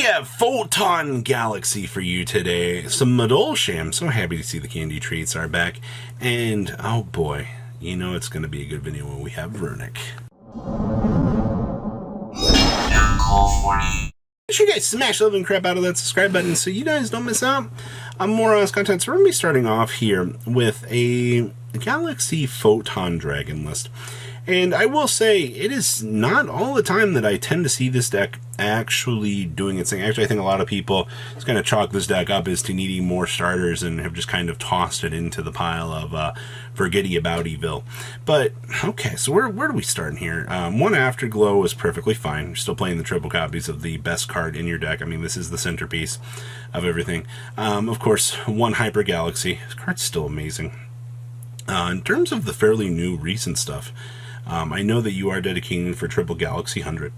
We have Photon Galaxy for you today. Some Madolche. I'm so happy to see the candy treats are back. And, oh boy, you know it's going to be a good video when we have Runick. Make sure you guys smash the living crap out of that subscribe button so you guys don't miss out on more on this content. So we're going to be starting off here with a Galaxy Photon Dragon list. And I will say, it is not all the time that I tend to see this deck actually doing its thing. Actually, I think a lot of people just kind of chalk this deck up as to needing more starters and have just kind of tossed it into the pile of forgetty about evil. But, okay, so where do we start in here? One Afterglow is perfectly fine. You're still playing the triple copies of the best card in your deck. I mean, this is the centerpiece of everything. Of course, one Hyper Galaxy. This card's still amazing. In terms of the fairly new recent stuff, I know that you are dedicating for Triple Galaxy 100.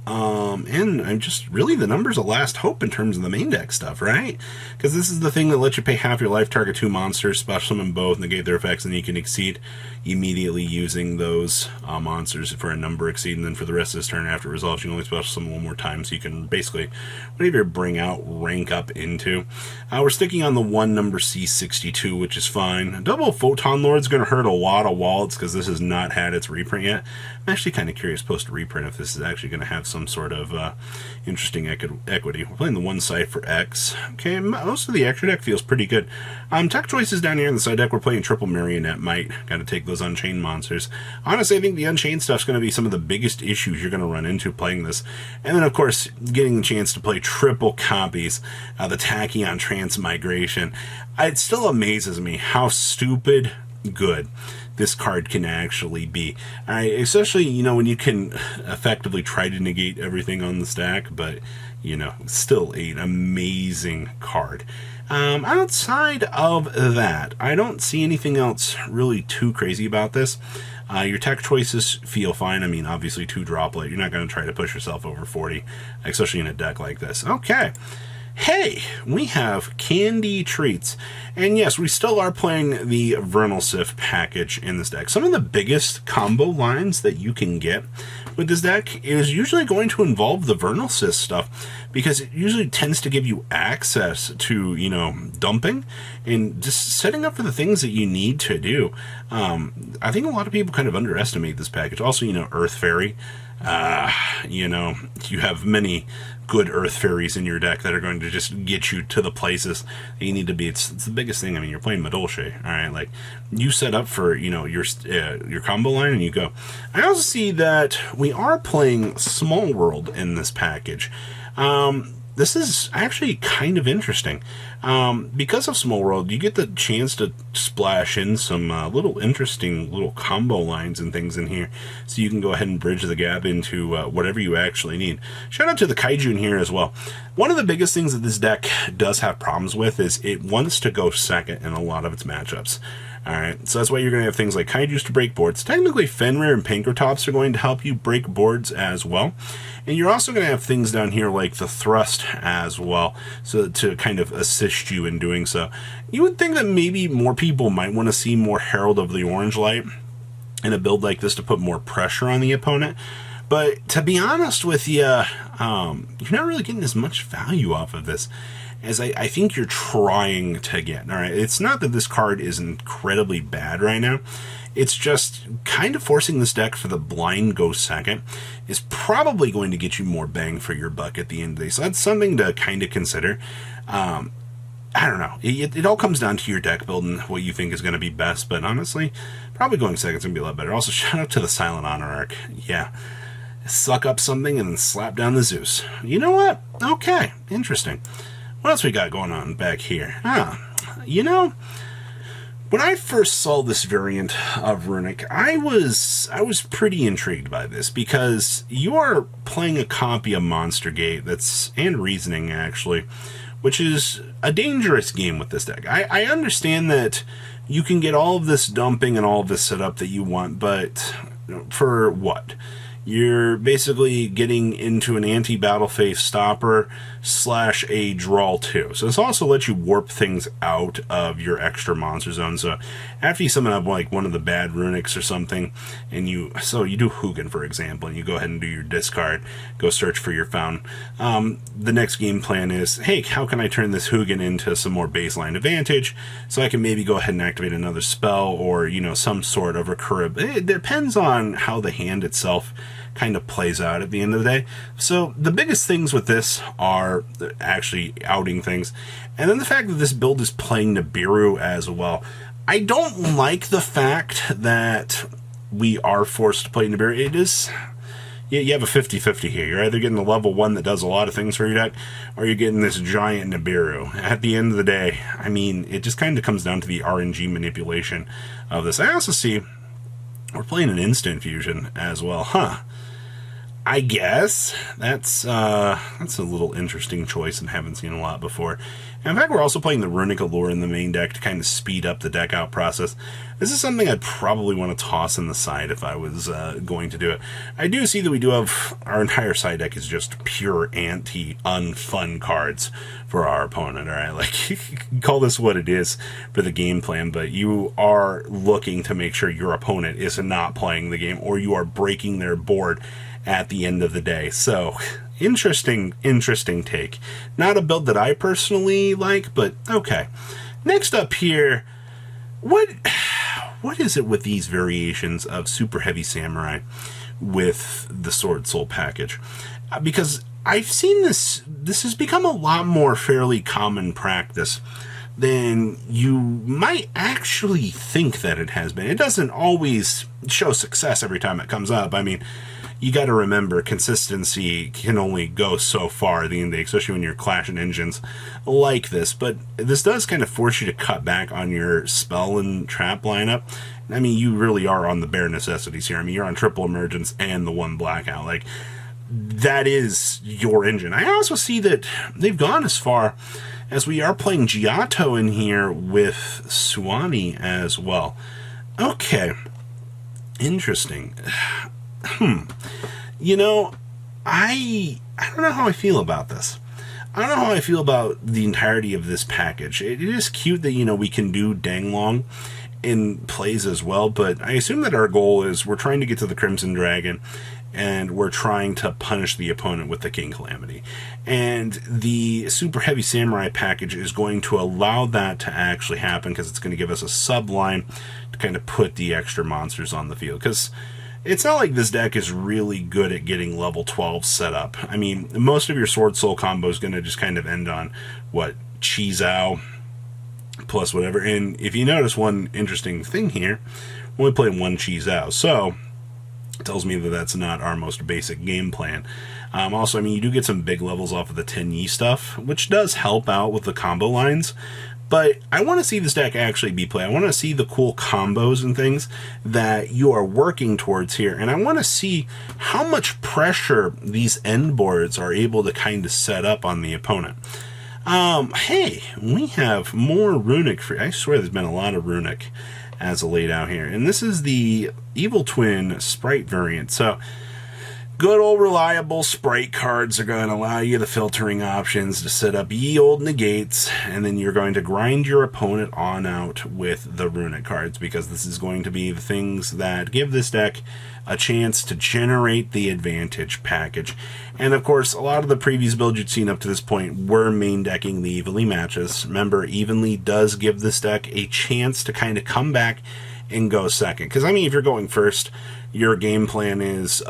And I'm just really the number's a last hope in terms of the main deck stuff, right? Because this is the thing that lets you pay half your life, target 2 monsters, special them both, negate their effects, and you can exceed immediately using those monsters for a number exceed, and then for the rest of this turn after it resolves, you can only special summon one more time, so you can basically, whatever you bring out, rank up into. We're sticking on the one number C62, which is fine. Double Photon Lord's going to hurt a lot of wallets because this has not had its reprint yet. I'm actually kind of curious post-reprint if this is actually going to have some sort of interesting equity. We're playing the one side for X. Okay, most of the extra deck feels pretty good. Tech choices down here in the side deck, we're playing Triple Marionette Might. Got to take those Unchained monsters. Honestly, I think the Unchained stuff's going to be some of the biggest issues you're going to run into playing this. And then, of course, getting the chance to play triple copies of the Tachyon Transmigration. It still amazes me how stupid good this card can actually be. Alright, especially, you know, when you can effectively try to negate everything on the stack, but, you know, still an amazing card. Outside of that, I don't see anything else really too crazy about this. Your tech choices feel fine. I mean, obviously 2 droplet. You're not going to try to push yourself over 40, especially in a deck like this. Okay. Hey, we have candy treats. And yes, we still are playing the Vernal Sif package in this deck. Some of the biggest combo lines that you can get with this deck is usually going to involve the Vernal Sif stuff, because it usually tends to give you access to, you know, dumping and just setting up for the things that you need to do. I think a lot of people kind of underestimate this package. Also, you know, Earth Fairy. You know, you have many good Earth Fairies in your deck that are going to just get you to the places that you need to be. It's the biggest thing. I mean, you're playing Madolche, all right? Like, you set up for, you know, your combo line and you go. I also see that we are playing Small World in this package. This is actually kind of interesting. Because of Small World, you get the chance to splash in some little interesting little combo lines and things in here, so you can go ahead and bridge the gap into whatever you actually need. Shout out to the Kaiju in here as well. One of the biggest things that this deck does have problems with is it wants to go second in a lot of its matchups. Alright, so that's why you're going to have things like Kaijus to break boards. Technically, Fenrir and Pankratops are going to help you break boards as well. And you're also going to have things down here like the Thrust as well, so to kind of assist you in doing so. You would think that maybe more people might want to see more Herald of the Orange Light in a build like this to put more pressure on the opponent. But to be honest with you, you're not really getting as much value off of this as I think you're trying to get. All right, it's not that this card is incredibly bad right now. It's just kind of forcing this deck for the blind go second is probably going to get you more bang for your buck at the end of the day. So that's something to kind of consider. I don't know. It all comes down to your deck build and what you think is going to be best. But honestly, probably going second is going to be a lot better. Also, shout out to the Silent Honor arc. Yeah. Suck up something and then slap down the Zeus. You know what? Okay. Interesting. What else we got going on back here? You know, when I first saw this variant of Runick, I was pretty intrigued by this, because you are playing a copy of Monster Gate and Reasoning, actually, which is a dangerous game with this deck. I understand that you can get all of this dumping and all of this setup that you want, but for what? you're basically getting into an anti-battle phase stopper / a draw 2. So this also lets you warp things out of your extra monster zone. So after you summon up like one of the bad Runicks or something, and you do Hugin, for example, and you go ahead and do your discard, go search for your fountain. The next game plan is, hey, how can I turn this Hugin into some more baseline advantage so I can maybe go ahead and activate another spell or, some sort of recursive. It depends on how the hand itself kind of plays out at the end of the day. So the biggest things with this are actually outing things, and then the fact that this build is playing Nibiru as well. I don't like the fact that we are forced to play Nibiru. It is, you have a 50-50 here. You're either getting the level 1 that does a lot of things for your deck, or you're getting this giant Nibiru. At the end of the day, I mean, it just kind of comes down to the RNG manipulation of this. I also see we're playing an instant fusion as well, huh? I guess that's a little interesting choice and haven't seen a lot before. And in fact, we're also playing the Runick Allure in the main deck to kind of speed up the deck out process. This is something I'd probably want to toss in the side if I was going to do it. I do see that we do have our entire side deck is just pure anti-unfun cards for our opponent. All right, like call this what it is for the game plan, but you are looking to make sure your opponent is not playing the game or you are breaking their board at the end of the day. So interesting take. Not a build that I personally like, but okay. Next up here, what is it with these variations of Super Heavy Samurai with the Sword Soul package? Because I've seen this has become a lot more fairly common practice than you might actually think that it has been. It doesn't always show success every time it comes up. I mean, you got to remember, consistency can only go so far at the end of the day, especially when you're clashing engines like this. But this does kind of force you to cut back on your spell and trap lineup. I mean, you really are on the bare necessities here. I mean, you're on triple emergence and the 1 blackout. Like, that is your engine. I also see that they've gone as far as we are playing Giotto in here with Suwani as well. Okay. Interesting. I don't know how I feel about this. I don't know how I feel about the entirety of this package. It is cute that, we can do Danglong in plays as well, but I assume that our goal is we're trying to get to the Crimson Dragon, and we're trying to punish the opponent with the King Calamity. And the Super Heavy Samurai package is going to allow that to actually happen, because it's going to give us a subline to kind of put the extra monsters on the field. Because it's not like this deck is really good at getting level 12 set up. I mean, most of your Sword Soul combo is going to just kind of end on, Chi Zhao plus whatever. And if you notice one interesting thing here, we only play 1 Chi Zhao. So it tells me that that's not our most basic game plan. Also, I mean, you do get some big levels off of the Tenyi stuff, which does help out with the combo lines. But I want to see this deck actually be played. I want to see the cool combos and things that you are working towards here. And I want to see how much pressure these end boards are able to kind of set up on the opponent. Hey, we have more Runick. I swear there's been a lot of Runick as laid out here. And this is the Evil Twin Sprite variant. So good old reliable Sprite cards are going to allow you the filtering options to set up ye old negates, and then you're going to grind your opponent on out with the Runick cards, because this is going to be the things that give this deck a chance to generate the advantage package. And of course, a lot of the previous builds you'd seen up to this point were main decking the Evenly matches. Remember, Evenly does give this deck a chance to kind of come back and go second. Because, I mean, if you're going first, your game plan is, set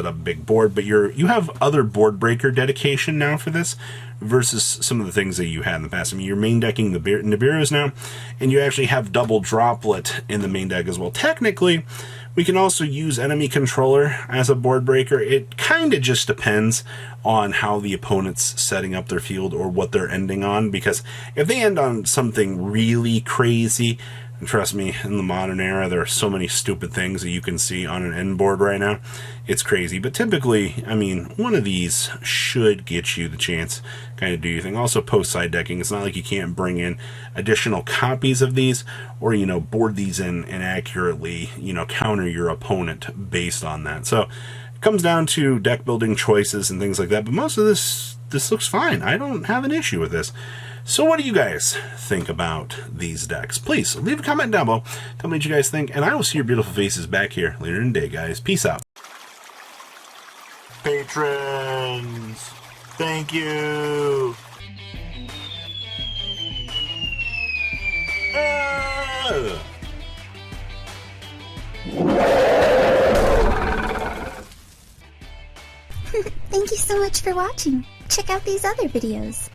up a big board, but you have other board breaker dedication now for this versus some of the things that you had in the past. I mean, you're main decking the Nibiru's now, and you actually have double droplet in the main deck as well. Technically, we can also use enemy controller as a board breaker. It kind of just depends on how the opponent's setting up their field or what they're ending on, because if they end on something really crazy, And trust me, in the modern era, there are so many stupid things that you can see on an end board right now. It's crazy. But typically, I mean, one of these should get you the chance kind of do your thing. Also, post-side decking. It's not like you can't bring in additional copies of these or, you know, board these in and accurately, you know, counter your opponent based on that. So it comes down to deck building choices and things like that. But most of this looks fine. I don't have an issue with this. So what do you guys think about these decks? Please leave a comment down below. Tell me what you guys think, and I will see your beautiful faces back here later in the day, guys. Peace out. Patrons, thank you. Thank you so much for watching. Check out these other videos.